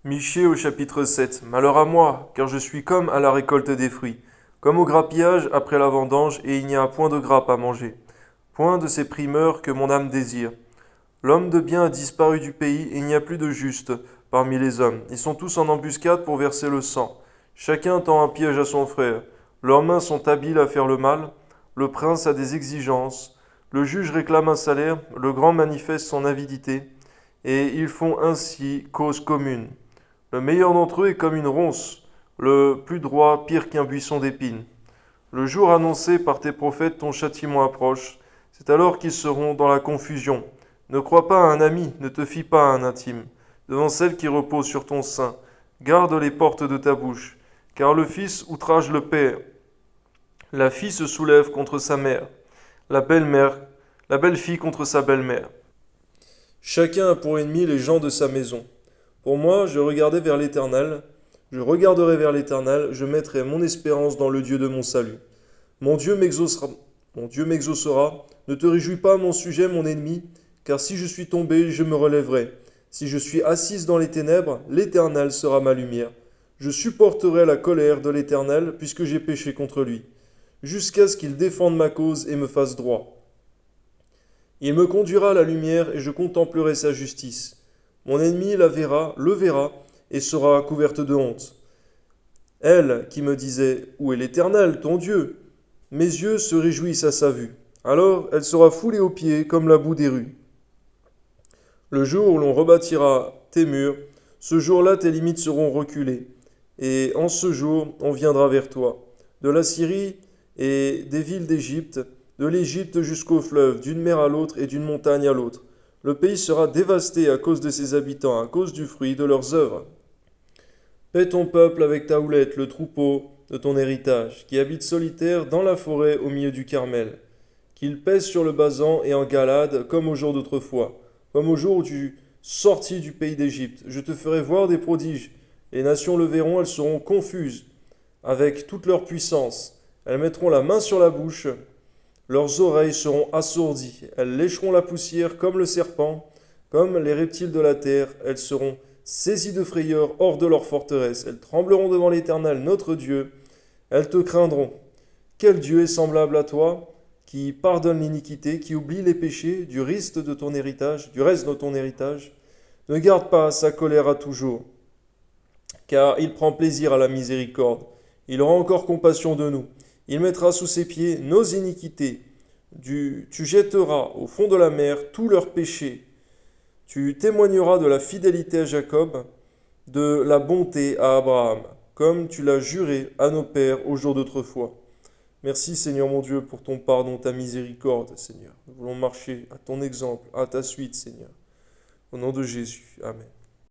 Michée au chapitre 7. Malheur à moi, car je suis comme à la récolte des fruits, comme au grappillage après la vendange, et il n'y a point de grappe à manger, point de ces primeurs que mon âme désire. L'homme de bien a disparu du pays, et il n'y a plus de juste parmi les hommes. Ils sont tous en embuscade pour verser le sang. Chacun tend un piège à son frère. Leurs mains sont habiles à faire le mal. Le prince a des exigences. Le juge réclame un salaire. Le grand manifeste son avidité. Et ils font ainsi cause commune. Le meilleur d'entre eux est comme une ronce, le plus droit pire qu'un buisson d'épines. Le jour annoncé par tes prophètes, ton châtiment approche. C'est alors qu'ils seront dans la confusion. Ne crois pas à un ami, ne te fie pas à un intime. Devant celle qui repose sur ton sein, garde les portes de ta bouche, car le fils outrage le père. La fille se soulève contre sa mère, la belle-mère, la belle-fille contre sa belle-mère. Chacun a pour ennemi les gens de sa maison. Pour moi, je regardais vers l'Éternel, je regarderai vers l'Éternel, je mettrai mon espérance dans le Dieu de mon salut. Mon Dieu m'exaucera, mon Dieu m'exaucera. Ne te réjouis pas à mon sujet, mon ennemi, car si je suis tombé, je me relèverai. Si je suis assise dans les ténèbres, l'Éternel sera ma lumière. Je supporterai la colère de l'Éternel, puisque j'ai péché contre lui, jusqu'à ce qu'il défende ma cause et me fasse droit. Il me conduira à la lumière et je contemplerai sa justice. Mon ennemi la verra, le verra, et sera couverte de honte. Elle qui me disait, où est l'Éternel, ton Dieu? Mes yeux se réjouissent à sa vue. Alors elle sera foulée aux pieds comme la boue des rues. Le jour où l'on rebâtira tes murs, ce jour-là tes limites seront reculées. Et en ce jour, on viendra vers toi. De la Syrie et des villes d'Égypte, de l'Égypte jusqu'au fleuve, d'une mer à l'autre et d'une montagne à l'autre. Le pays sera dévasté à cause de ses habitants, à cause du fruit de leurs œuvres. Paie ton peuple avec ta houlette, le troupeau de ton héritage, qui habite solitaire dans la forêt au milieu du Carmel. Qu'il pèse sur le Basan et en Galade comme au jour d'autrefois, comme au jour où tu sortis du pays d'Égypte. Je te ferai voir des prodiges. Les nations le verront, elles seront confuses avec toute leur puissance. Elles mettront la main sur la bouche, leurs oreilles seront assourdies. Elles lécheront la poussière comme le serpent, comme les reptiles de la terre. Elles seront saisies de frayeur hors de leur forteresse. Elles trembleront devant l'Éternel, notre Dieu. Elles te craindront. Quel Dieu est semblable à toi, qui pardonne l'iniquité, qui oublie les péchés du reste de ton héritage, du reste de ton héritage? Ne garde pas sa colère à toujours, car il prend plaisir à la miséricorde. Il aura encore compassion de nous. Il mettra sous ses pieds nos iniquités. Tu jetteras au fond de la mer tous leurs péchés. Tu témoigneras de la fidélité à Jacob, de la bonté à Abraham, comme tu l'as juré à nos pères au jour d'autrefois. Merci Seigneur mon Dieu pour ton pardon, ta miséricorde, Seigneur. Nous voulons marcher à ton exemple, à ta suite, Seigneur. Au nom de Jésus. Amen.